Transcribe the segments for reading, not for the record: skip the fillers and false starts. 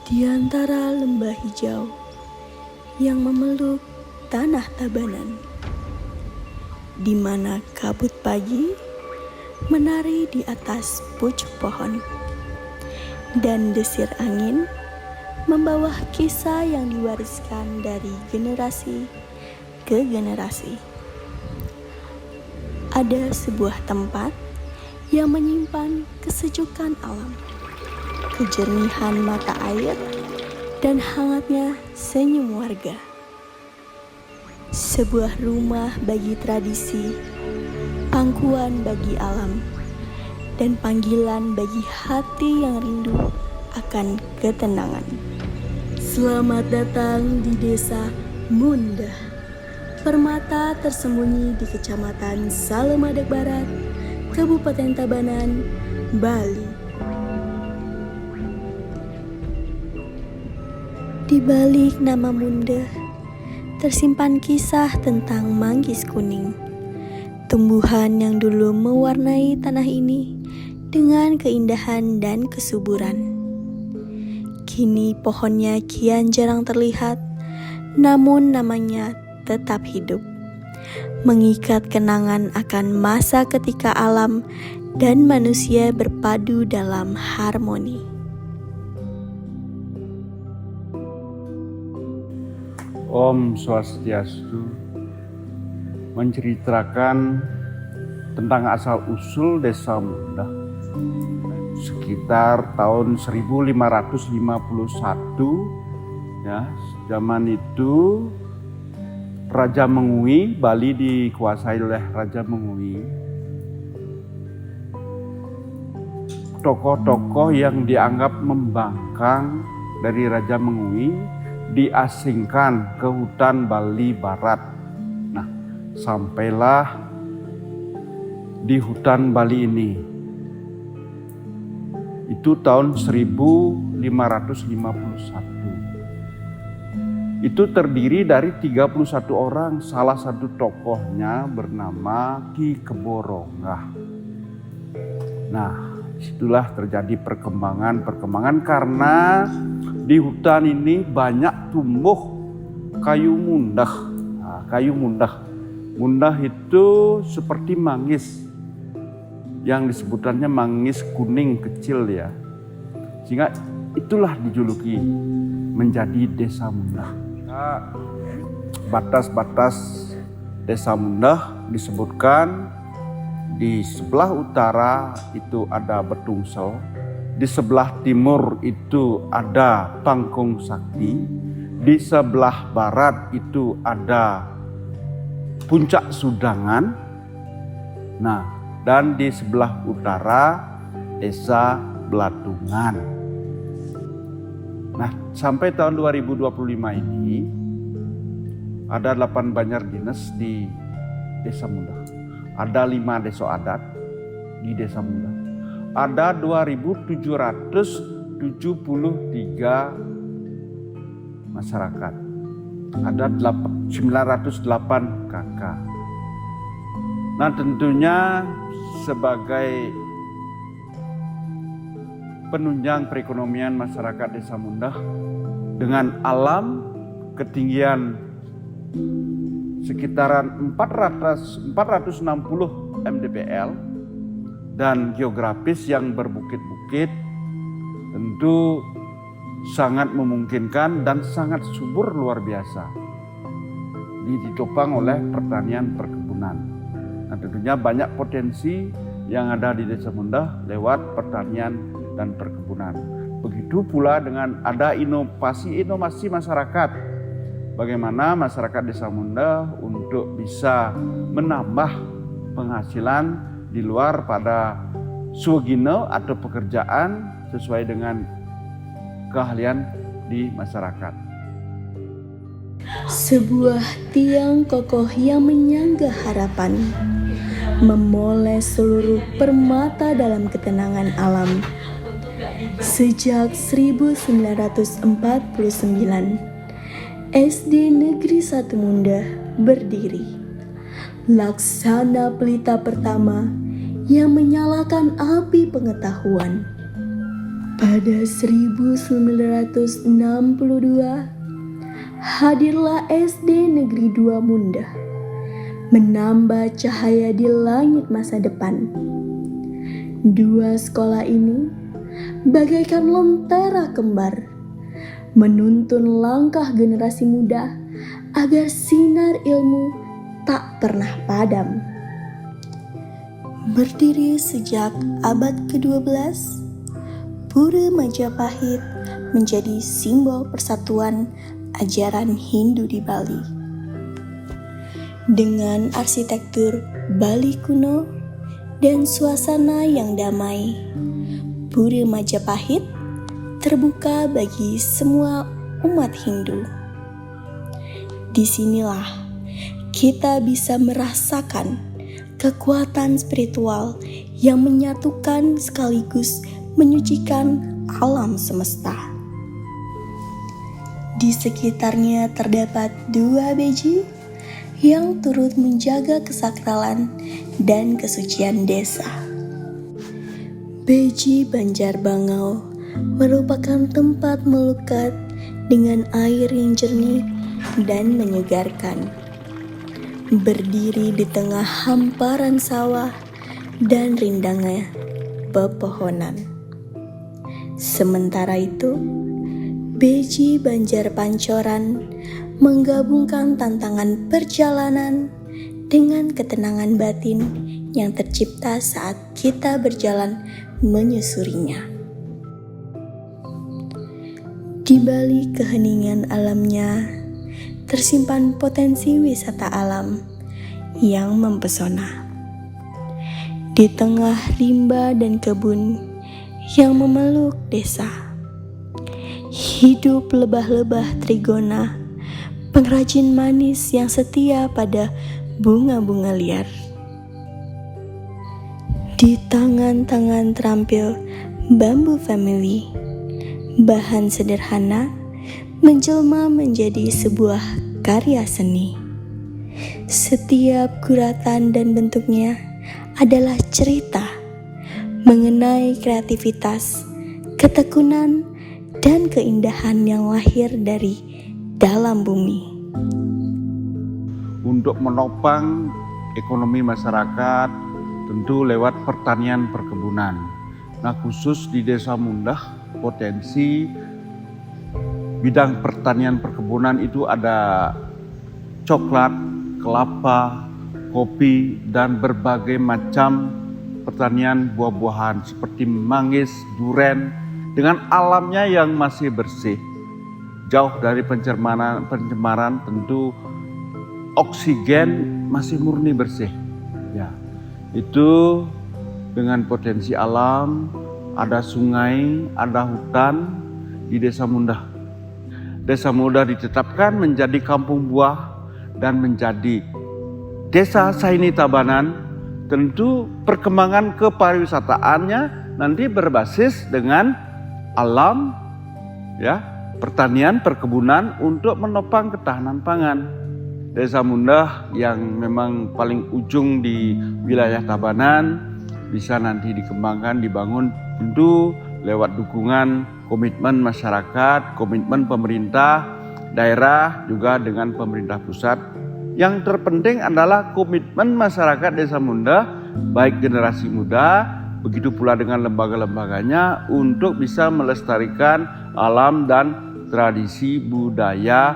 Di antara lembah hijau yang memeluk tanah Tabanan, di mana kabut pagi menari di atas pucuk pohon, dan desir angin membawa kisah yang diwariskan dari generasi ke generasi. Ada sebuah tempat yang menyimpan kesejukan alam, kejernihan mata air, dan hangatnya senyum warga. Sebuah rumah bagi tradisi, pangkuan bagi alam, dan panggilan bagi hati yang rindu akan ketenangan. Selamat datang di Desa Mundah, permata tersembunyi di Kecamatan Salemadak Barat, Kabupaten Tabanan, Bali. Di balik nama Mundah, tersimpan kisah tentang manggis kuning, tumbuhan yang dulu mewarnai tanah ini dengan keindahan dan kesuburan. Kini pohonnya kian jarang terlihat, namun namanya tetap hidup, mengikat kenangan akan masa ketika alam dan manusia berpadu dalam harmoni. Om Swastiastu menceritakan tentang asal-usul Desa Mundah sekitar tahun 1551 ya. Zaman itu Raja Mengui, Bali dikuasai oleh Raja Mengui. Tokoh-tokoh yang dianggap membangkang dari Raja Mengui diasingkan ke hutan Bali Barat. Nah, sampailah di hutan Bali ini. Itu tahun 1551. Itu terdiri dari 31 orang, salah satu tokohnya bernama Ki Keboronggah. Nah, disitulah terjadi perkembangan karena di hutan ini banyak tumbuh kayu mundah. Nah, kayu mundah. Mundah itu seperti manggis, yang disebutannya manggis kuning kecil ya. Sehingga itulah dijuluki menjadi Desa Mundah. Nah, batas-batas Desa Mundah disebutkan di sebelah utara itu ada Betungsel. Di sebelah timur itu ada Pangkung Sakti, di sebelah barat itu ada Puncak Sudangan, nah dan di sebelah utara Desa Belatungan. Nah, sampai tahun 2025 ini ada 8 banjar dinas di Desa Mundah. Ada 5 desa adat di Desa Mundah. Ada 2.773 masyarakat. Ada 908 KK. Nah, tentunya sebagai penunjang perekonomian masyarakat Desa Mundah dengan alam ketinggian sekitaran 460 mdpl dan geografis yang berbukit-bukit, tentu sangat memungkinkan dan sangat subur luar biasa. Ditopang oleh pertanian perkebunan. Nah, tentunya banyak potensi yang ada di Desa Mundah lewat pertanian dan perkebunan. Begitu pula dengan ada inovasi masyarakat. Bagaimana masyarakat Desa Mundah untuk bisa menambah penghasilan di luar pada swagino atau pekerjaan sesuai dengan keahlian di masyarakat. Sebuah tiang kokoh yang menyangga harapan, memoles seluruh permata dalam ketenangan alam. Sejak 1949, SD Negeri 1 Mundah berdiri. Laksana pelita pertama yang menyalakan api pengetahuan. Pada 1962, hadirlah SD Negeri 2 Mundah, menambah cahaya di langit masa depan. Dua sekolah ini bagaikan lentera kembar, menuntun langkah generasi muda agar sinar ilmu tak pernah padam. Berdiri sejak abad ke-12, Pura Majapahit menjadi simbol persatuan ajaran Hindu di Bali. Dengan arsitektur Bali kuno dan suasana yang damai, Pura Majapahit terbuka bagi semua umat Hindu. Disinilah kita bisa merasakan kekuatan spiritual yang menyatukan sekaligus menyucikan alam semesta. Di sekitarnya terdapat dua beji yang turut menjaga kesakralan dan kesucian desa. Beji Banjarbangau merupakan tempat melukat dengan air yang jernih dan menyegarkan. Berdiri di tengah hamparan sawah dan rindangnya pepohonan. Sementara itu, Beji Banjar Pancoran menggabungkan tantangan perjalanan dengan ketenangan batin yang tercipta saat kita berjalan menyusurinya. Di balik keheningan alamnya, tersimpan potensi wisata alam yang mempesona. Di tengah rimba dan kebun yang memeluk desa, hidup lebah-lebah trigona, pengrajin manis yang setia pada bunga-bunga liar. Di tangan-tangan terampil Bambu Family, bahan sederhana menjelma menjadi sebuah karya seni. Setiap guratan dan bentuknya adalah cerita mengenai kreativitas, ketekunan, dan keindahan yang lahir dari dalam bumi. Untuk menopang ekonomi masyarakat tentu lewat pertanian perkebunan. Nah, khusus di Desa Mundah, potensi bidang pertanian perkebunan itu ada coklat, kelapa, kopi, dan berbagai macam pertanian buah-buahan seperti manggis, duren, dengan alamnya yang masih bersih. Jauh dari pencemaran tentu oksigen masih murni bersih. Ya, itu dengan potensi alam, ada sungai, ada hutan di Desa Mundah. Desa Mundah ditetapkan menjadi kampung buah dan menjadi Desa Saini Tabanan. Tentu perkembangan kepariwisataannya nanti berbasis dengan alam, ya, pertanian, perkebunan untuk menopang ketahanan pangan. Desa Mundah yang memang paling ujung di wilayah Tabanan bisa nanti dikembangkan, dibangun tentu lewat dukungan komitmen masyarakat, komitmen pemerintah daerah juga dengan pemerintah pusat. Yang terpenting adalah komitmen masyarakat Desa Mundah, baik generasi muda, begitu pula dengan lembaga-lembaganya untuk bisa melestarikan alam dan tradisi budaya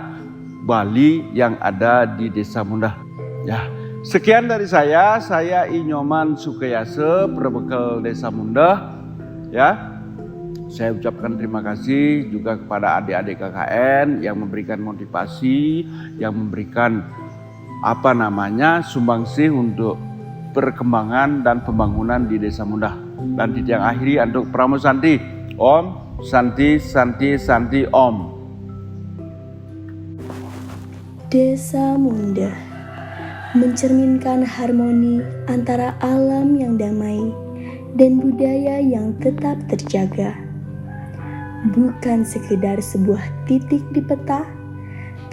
Bali yang ada di Desa Mundah. Ya, sekian dari saya Inyoman Sukeyase, Perbekal Desa Mundah. Ya, saya ucapkan terima kasih juga kepada adik-adik KKN yang memberikan motivasi, yang memberikan sumbangsih untuk perkembangan dan pembangunan di Desa Mundah. Dan yang akhiri untuk Pramu Santi, Om Santi Santi Santi Om. Desa Mundah mencerminkan harmoni antara alam yang damai dan budaya yang tetap terjaga. Bukan sekedar sebuah titik di peta,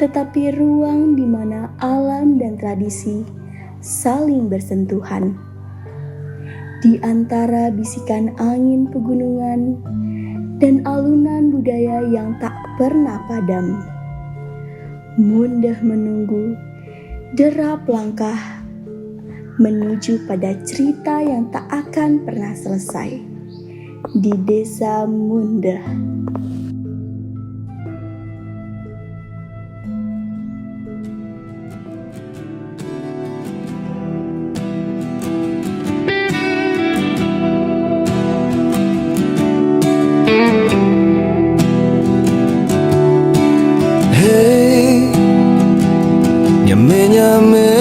tetapi ruang di mana alam dan tradisi saling bersentuhan. Di antara bisikan angin pegunungan dan alunan budaya yang tak pernah padam. Mundah menunggu, derap langkah menuju pada cerita yang tak akan pernah selesai di Desa Mundah. Nyame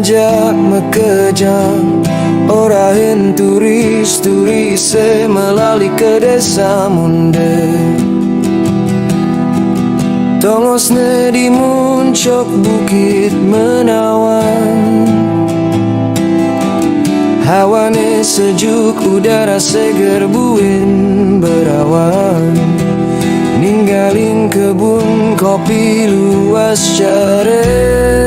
ajak mekejang orahin turis melalui ke Desa Mundah. Tongosne di muncok Bukit Menawan, hawane sejuk, udara seger, buin berawan. Ninggalin kebun kopi luas care,